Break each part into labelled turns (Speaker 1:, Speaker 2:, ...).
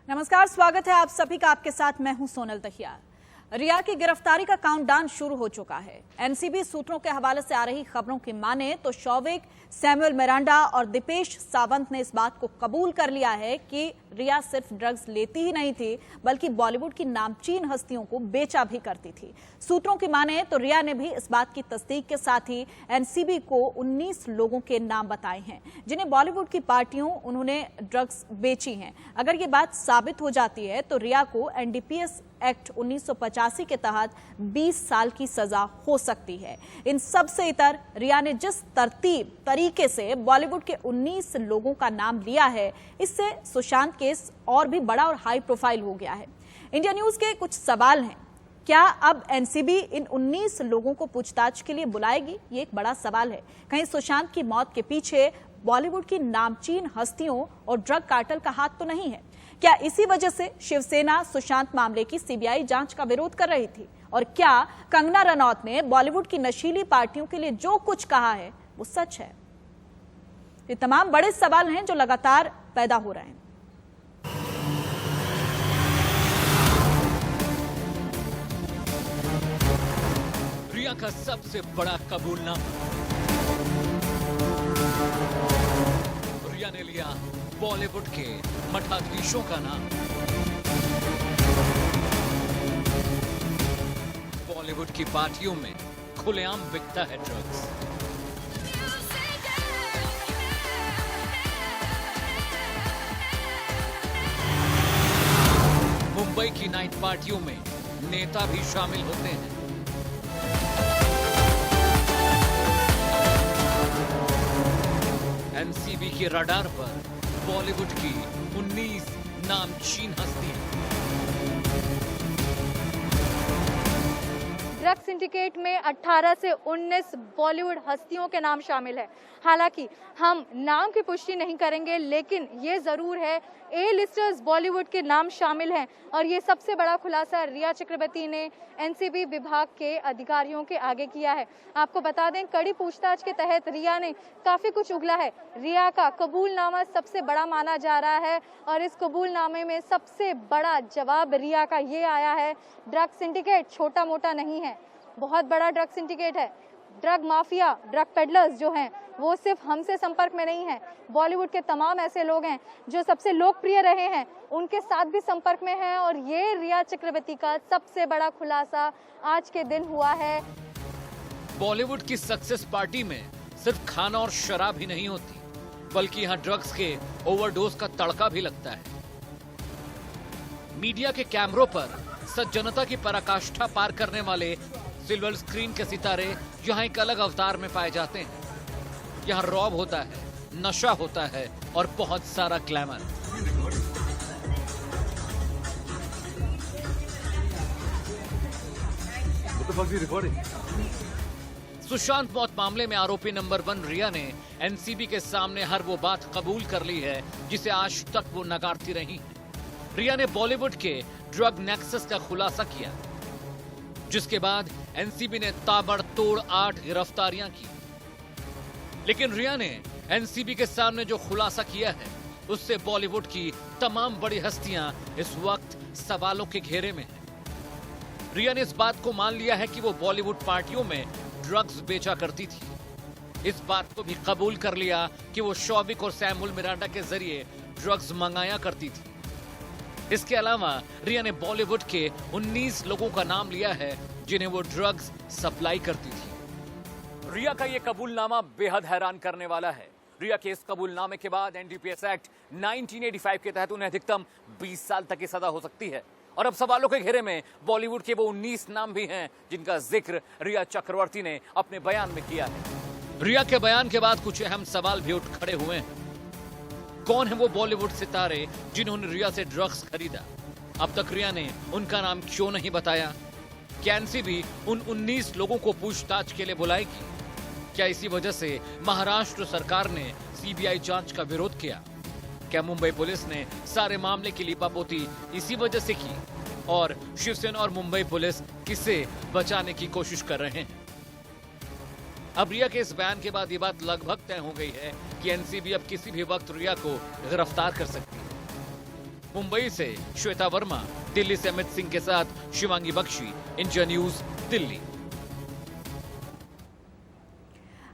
Speaker 1: नमस्कार, स्वागत है आप सभी का। आपके साथ मैं हूं सोनल दहिया। रिया की गिरफ्तारी का काउंटडाउन शुरू हो चुका है। एनसीबी सूत्रों के हवाले से आ रही खबरों की माने तो शौविक, सैमुअल मिरांडा और दीपेश सावंत ने इस बात को कबूल कर लिया है कि रिया सिर्फ ड्रग्स लेती ही नहीं थी बल्कि बॉलीवुड की नामचीन हस्तियों को बेचा भी करती थी। सूत्रों की माने तो रिया ने भी इस बात की तस्दीक के साथ ही एनसीबी को 19 लोगों के नाम बताए हैं जिन्हें बॉलीवुड की पार्टियों उन्होंने ड्रग्स बेची हैं। अगर ये बात साबित हो जाती है तो रिया को एनडीपीएस एक्ट 1985 के तहत 20 साल की सजा हो सकती है। इन सब से इतर रिया ने जिस तरीके से बॉलीवुड के 19 लोगों का नाम लिया है, इससे सुशांत केस और भी बड़ा और हाई प्रोफाइल हो गया है। इंडिया न्यूज के कुछ सवाल हैं। क्या अब एनसीबी इन 19 लोगों को पूछताछ के लिए बुलाएगी? ये एक बड़ा सवाल है। कहीं सुशांत की मौत के पीछे बॉलीवुड की नामचीन हस्तियों और ड्रग कार्टेल का हाथ तो नहीं है? क्या इसी वजह से शिवसेना सुशांत मामले की सीबीआई जांच का विरोध कर रही थी? और क्या कंगना रनौत ने बॉलीवुड की नशीली पार्टियों के लिए जो कुछ कहा है वो सच है? ये तमाम बड़े सवाल हैं जो लगातार पैदा हो रहे हैं।
Speaker 2: रिया का सबसे बड़ा कबूलनामा। रिया ने लिया बॉलीवुड के मठाधीशों का नाम। बॉलीवुड की पार्टियों में खुलेआम बिकता है ड्रग्स। मुंबई की नाइट पार्टियों में नेता भी शामिल होते हैं। एनसीबी के रडार पर बॉलीवुड की 19 नामचीन हस्तियां।
Speaker 3: ड्रग सिंडिकेट में 18 से 19 बॉलीवुड हस्तियों के नाम शामिल है। हालांकि हम नाम की पुष्टि नहीं करेंगे, लेकिन ये जरूर है ए लिस्टर्स बॉलीवुड के नाम शामिल हैं। और ये सबसे बड़ा खुलासा रिया चक्रवर्ती ने एनसीबी विभाग के अधिकारियों के आगे किया है। आपको बता दें, कड़ी पूछताछ के तहत रिया ने काफी कुछ उगला है। रिया का कबूलनामा सबसे बड़ा माना जा रहा है और इस कबूलनामे में सबसे बड़ा जवाब रिया का ये आया है, ड्रग सिंडिकेट छोटा मोटा नहीं है, बहुत बड़ा ड्रग सिंडिकेट है। ड्रग माफिया, ड्रग पेडलर्स जो हैं वो सिर्फ हमसे संपर्क में नहीं है, बॉलीवुड के तमाम ऐसे लोग हैं जो सबसे लोकप्रिय रहे हैं उनके साथ भी संपर्क में हैं। और ये रिया चक्रवर्ती का सबसे बड़ा खुलासा आज के दिन हुआ है।
Speaker 2: बॉलीवुड की सक्सेस पार्टी में सिर्फ खाना और शराब ही नहीं होती, बल्कि यहाँ ड्रग्स के ओवरडोज का तड़का भी लगता है। मीडिया के कैमरों पर सज्जनता की पराकाष्ठा पार करने वाले सिल्वर स्क्रीन के सितारे यहाँ एक अलग अवतार में पाए जाते हैं। यहाँ रौब होता है, नशा होता है और बहुत सारा ग्लैमर। सुशांत मौत मामले में आरोपी नंबर 1 रिया ने एनसीबी के सामने हर वो बात कबूल कर ली है जिसे आज तक वो नकारती रही है। रिया ने बॉलीवुड के ड्रग नेक्सस का खुलासा किया, जिसके बाद एनसीबी ने ताबड़तोड़ 8 गिरफ्तारियां की। लेकिन रिया ने एनसीबी के सामने जो खुलासा किया है, उससे बॉलीवुड की तमाम बड़ी हस्तियां इस वक्त सवालों के घेरे में हैं। रिया ने इस बात को मान लिया है कि वो बॉलीवुड पार्टियों में ड्रग्स बेचा करती थी। इस बात को भी कबूल कर लिया कि वो शौविक और सैमुअल मिरांडा के जरिए ड्रग्स मंगाया करती थी। इसके अलावा रिया ने बॉलीवुड के 19 लोगों का नाम लिया है जिन्हें वो ड्रग्स सप्लाई करती थी। रिया का ये कबूलनामा बेहद हैरान करने वाला है। रिया के इस कबूलनामे के बाद एनडीपीएस एक्ट 1985 के तहत उन्हें अधिकतम 20 साल तक की सजा हो सकती है। और अब सवालों के घेरे में बॉलीवुड के वो 19 नाम भी हैं जिनका जिक्र रिया चक्रवर्ती ने अपने बयान में किया है। रिया के बयान के बाद कुछ अहम सवाल भी उठ खड़े हुए हैं। कौन है वो बॉलीवुड सितारे जिन्होंने रिया से ड्रग्स खरीदा? अब तक रिया ने उनका नाम क्यों नहीं बताया? क्या एनसीबी उन 19 लोगों को पूछताछ के लिए बुलाएगी? क्या इसी वजह से महाराष्ट्र सरकार ने सीबीआई जांच का विरोध किया? क्या मुंबई पुलिस ने सारे मामले की लीपापोती इसी वजह से की? और शिवसेना और मुंबई पुलिस किसे बचाने की कोशिश कर रहे हैं? अब रिया के इस बयान के बाद ये बात लगभग तय हो गई है कि एनसीबी अब किसी भी वक्त रिया को गिरफ्तार कर सकती है। मुंबई से श्वेता वर्मा, दिल्ली से अमित सिंह के साथ शिवांगी बख्शी, इंडिया न्यूज दिल्ली।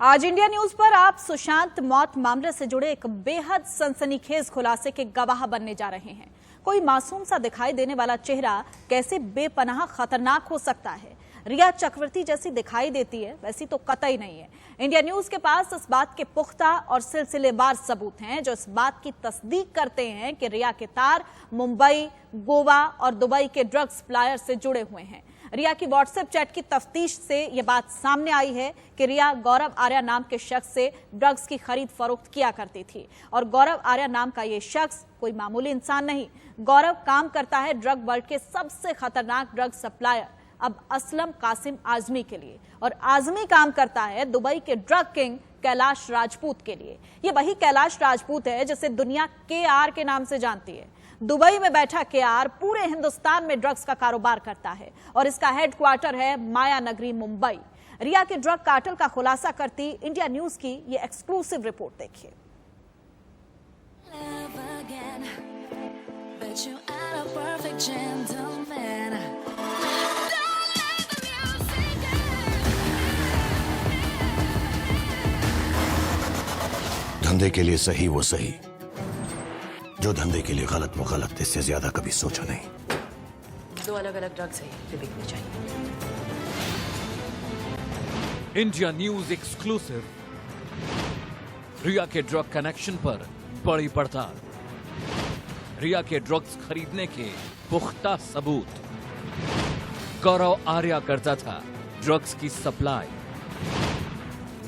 Speaker 1: आज इंडिया न्यूज पर आप सुशांत मौत मामले से जुड़े एक बेहद सनसनीखेज खुलासे के गवाह बनने जा रहे हैं। कोई मासूम सा दिखाई देने वाला चेहरा कैसे बेपनाह खतरनाक हो सकता है? रिया चक्रवर्ती जैसी दिखाई देती है वैसी तो कतई नहीं है। इंडिया न्यूज के पास इस बात के पुख्ता और सिलसिलेवार सबूत हैं जो इस बात की तस्दीक करते हैं कि रिया के तार मुंबई, गोवा और दुबई के ड्रग सप्लायर से जुड़े हुए हैं। रिया की व्हाट्सएप चैट की तफ्तीश से यह बात सामने आई है कि रिया गौरव आर्या नाम के शख्स से ड्रग्स की खरीद फरोख्त किया करती थी और गौरव आर्या नाम का यह शख्स कोई मामूली इंसान नहीं। गौरव काम करता है ड्रग वर्ल्ड के सबसे खतरनाक ड्रग सप्लायर अब असलम कासिम आजमी के लिए और आजमी काम करता है दुबई के ड्रग किंग कैलाश राजपूत के लिए। ये वही कैलाश राजपूत है जिसे दुनिया KR के नाम से जानती है। दुबई में बैठा KR पूरे हिंदुस्तान में ड्रग्स का कारोबार करता है और इसका हेडक्वार्टर है माया नगरी मुंबई। रिया के ड्रग कार्टेल का खुलासा करती इंडिया न्यूज की ये एक्सक्लूसिव रिपोर्ट देखिए।
Speaker 4: धंधे के लिए सही वो सही, जो धंधे के लिए गलत वो गलत, इससे ज्यादा कभी सोचा नहीं।
Speaker 5: 2 अलग-अलग ड्रग्स है जो बिकने चाहिए।
Speaker 2: India news exclusive. रिया के ड्रग कनेक्शन पर बड़ी पड़ताल, रिया के ड्रग्स खरीदने के पुख्ता सबूत। गौरव आर्या करता था ड्रग्स की सप्लाई।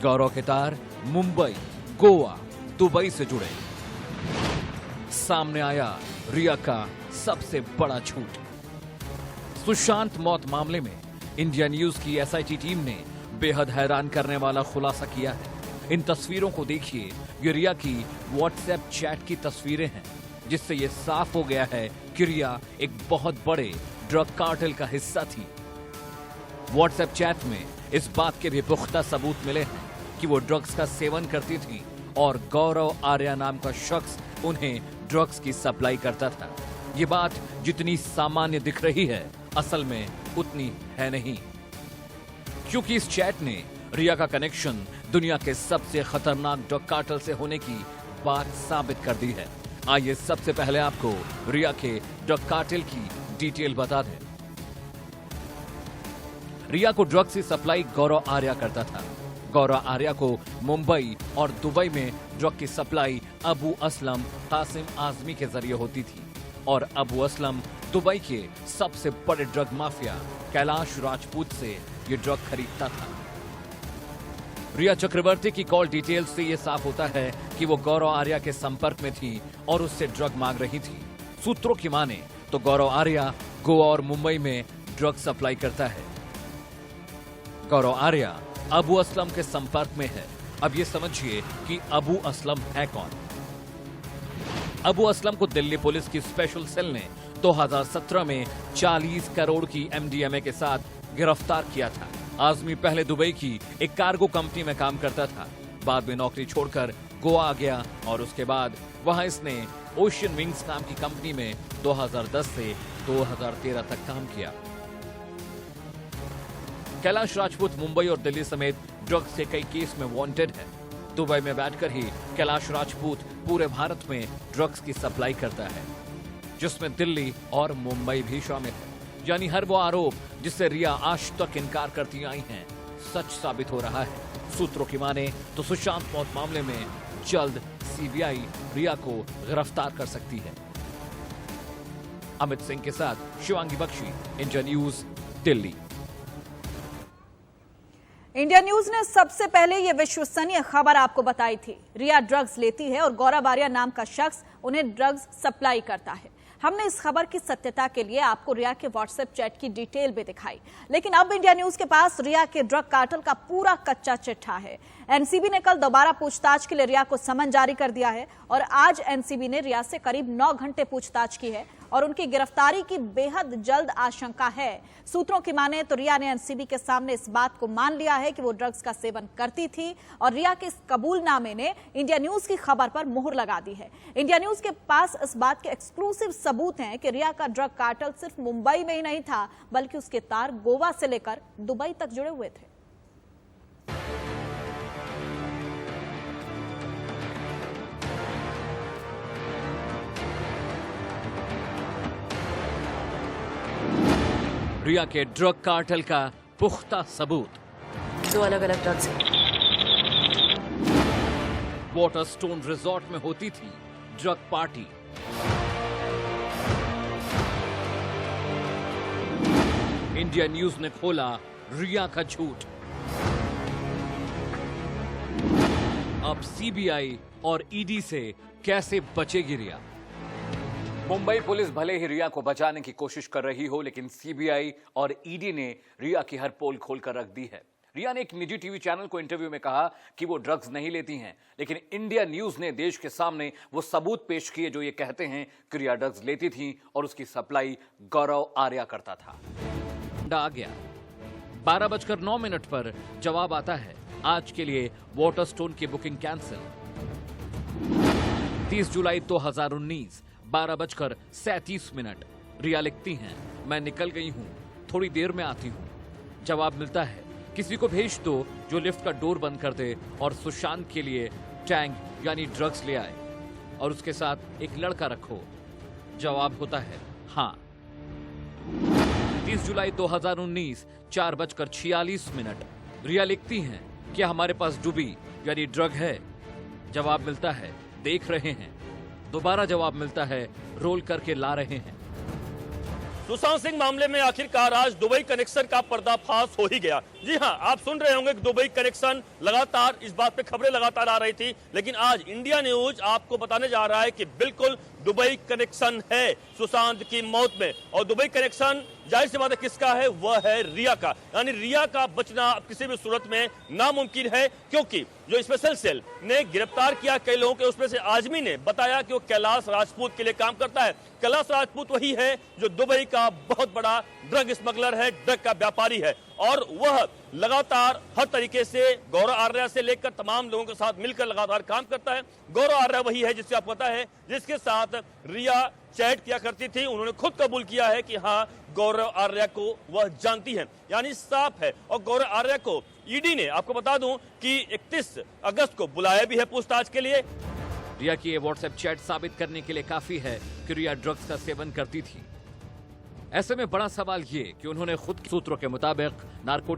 Speaker 2: गौरव के तार मुंबई, गोवा, दुबई से जुड़े। सामने आया रिया का सबसे बड़ा झूठ। सुशांत मौत मामले में इंडिया न्यूज की SIT टीम ने बेहद हैरान करने वाला खुलासा किया है। इन तस्वीरों को देखिए, ये रिया की व्हाट्सएप चैट की तस्वीरें हैं जिससे ये साफ हो गया है कि रिया एक बहुत बड़े ड्रग कार्टेल का हिस्सा थी। व्हाट्सएप चैट में इस बात के भी पुख्ता सबूत मिले हैं कि वो ड्रग्स का सेवन करती थी और गौरव आर्या नाम का शख्स उन्हें ड्रग्स की सप्लाई करता था। ये बात जितनी सामान्य दिख रही है असल में उतनी है नहीं, क्योंकि इस चैट ने रिया का कनेक्शन दुनिया के सबसे खतरनाक ड्रग कार्टेल से होने की बात साबित कर दी है। आइए सबसे पहले आपको रिया के ड्रग कार्टेल की डिटेल बता दें। रिया को ड्रग्स की सप्लाई गौरव आर्या करता था। गौरव आर्या को मुंबई और दुबई में ड्रग की सप्लाई अबू असलम कासिम आजमी के जरिए होती थी और अबू असलम दुबई के सबसे बड़े ड्रग माफिया कैलाश राजपूत से ये ड्रग खरीदता था। रिया चक्रवर्ती की कॉल डिटेल से यह साफ होता है कि वो गौरव आर्या के संपर्क में थी और उससे ड्रग मांग रही थी। सूत्रों की माने तो गौरव आर्या गोवा और मुंबई में ड्रग सप्लाई करता है। गौरव आर्या अबू असलम के संपर्क में है। अब ये समझिए कि अबू असलम है कौन। अबू असलम को दिल्ली पुलिस की स्पेशल सेल ने 2017 में 40 करोड़ की MDMA के साथ गिरफ्तार किया था। आजमी पहले दुबई की एक कार्गो कंपनी में काम करता था, बाद में नौकरी छोड़कर गोवा आ गया और उसके बाद वहां इसने ओशियन विंग्स नाम की कंपनी में 2010 से 2013 तक काम किया। कैलाश राजपूत मुंबई और दिल्ली समेत ड्रग्स के कई केस में वांटेड है। दुबई में बैठकर ही कैलाश राजपूत पूरे भारत में ड्रग्स की सप्लाई करता है, जिसमें दिल्ली और मुंबई भी शामिल है। यानी हर वो आरोप जिससे रिया आज तक इनकार करती आई हैं, सच साबित हो रहा है। सूत्रों की माने तो सुशांत मौत मामले में जल्द CBI रिया को गिरफ्तार कर सकती है। अमित सिंह के साथ Shivangi Bakshi, India news Delhi.
Speaker 1: India news ने सबसे पहले यह विश्वसनीय खबर आपको बताई थी। रिया ड्रग्स लेती है और गौरव आर्या नाम का शख्स उन्हें ड्रग्स सप्लाई करता है। हमने इस खबर की सत्यता के लिए आपको रिया के व्हाट्सएप चैट की डिटेल भी दिखाई, लेकिन अब इंडिया न्यूज के पास रिया के ड्रग कार्टेल का पूरा कच्चा चिट्ठा है। एनसीबी ने कल दोबारा पूछताछ के लिए रिया को समन जारी कर दिया है और आज एनसीबी ने रिया से करीब 9 घंटे पूछताछ की है और उनकी गिरफ्तारी की बेहद जल्द आशंका है। सूत्रों की माने तो रिया ने एनसीबी के सामने इस बात को मान लिया है कि वो ड्रग्स का सेवन करती थी और रिया के इस कबूलनामे ने इंडिया न्यूज की खबर पर मुहर लगा दी है। इंडिया न्यूज के पास इस बात के एक्सक्लूसिव सबूत हैं कि रिया का ड्रग कार्टेल सिर्फ मुंबई में ही नहीं था, बल्कि उसके तार गोवा से लेकर दुबई तक जुड़े हुए थे।
Speaker 2: रिया के ड्रग कार्टेल का पुख्ता सबूत।
Speaker 5: 2 अलग-अलग ड्रग्स हैं।
Speaker 2: वाटरस्टोन रिजॉर्ट में होती थी ड्रग पार्टी। इंडिया न्यूज ने खोला रिया का झूठ। अब सीबीआई और ईडी से कैसे बचेगी रिया? मुंबई पुलिस भले ही रिया को बचाने की कोशिश कर रही हो, लेकिन सीबीआई और ईडी ने रिया की हर पोल खोलकर रख दी है। रिया ने एक निजी टीवी चैनल को इंटरव्यू में कहा कि वो ड्रग्स नहीं लेती हैं, लेकिन इंडिया न्यूज ने देश के सामने वो सबूत पेश किए जो ये कहते हैं कि रिया ड्रग्स लेती थी और उसकी सप्लाई गौरव आर्या करता था। आ गया 12:09 पर जवाब आता है, आज के लिए वाटरस्टोन की बुकिंग कैंसिल। 30 जुलाई 2019 12:37। रिया लिखती हैं, मैं निकल गई हूं, थोड़ी देर में आती हूं। जवाब मिलता है, किसी को भेज दो जो लिफ्ट का डोर बंद कर दे और सुशांत के लिए टैंक यानी ड्रग्स ले आए और उसके साथ एक लड़का रखो। जवाब होता है हां। 30 जुलाई 2019 4:46। रिया लिखती हैं, क्या हमारे पास डुबी यानी ड्रग है? जवाब मिलता है, देख रहे हैं। दोबारा जवाब मिलता है, रोल करके ला रहे हैं।
Speaker 6: सुशांत सिंह मामले में आखिरकार आज दुबई कनेक्शन का पर्दाफाश हो ही गया। जी हां, आप सुन रहे होंगे कि दुबई कनेक्शन लगातार इस बात पे खबरें लगातार आ रही थी, लेकिन आज इंडिया न्यूज आपको बताने जा रहा है कि बिल्कुल दुबई कनेक्शन है सुशांत की मौत में। और दुबई कनेक्शन जाहिर सी बात है किसका है? वह है रिया का। यानी रिया का बचना अब किसी भी सूरत में नामुमकिन है, क्योंकि जो स्पेशल सेल ने गिरफ्तार किया कई लोगों के, उसमें से आजमी ने बताया कि वो कैलाश राजपूत के लिए काम करता है। कैलाश राजपूत वही है जो दुबई का बहुत बड़ा ड्रग स्मगलर है, ड्रग का व्यापारी है, और वह लगातार हर तरीके से गौरव आर्या से लेकर तमाम लोगों के साथ मिलकर लगातार काम करता है। गौरव आर्या वही है जिससे आपको पता है जिसके साथ रिया चैट किया करती थी। उन्होंने खुद कबूल किया है कि हाँ, गौरव आर्या को वह जानती है, यानी साफ है। और गौरव आर्या को ईडी ने, आपको बता दूं कि 31 अगस्त को बुलाया भी है पूछताछ के लिए।
Speaker 2: रिया की ये व्हाट्सएप चैट साबित करने के लिए काफी है कि रिया ड्रग्स का सेवन करती थी। ऐसे में बड़ा सवाल ये कि उन्होंने खुद सूत्रों के मुताबिक नार्को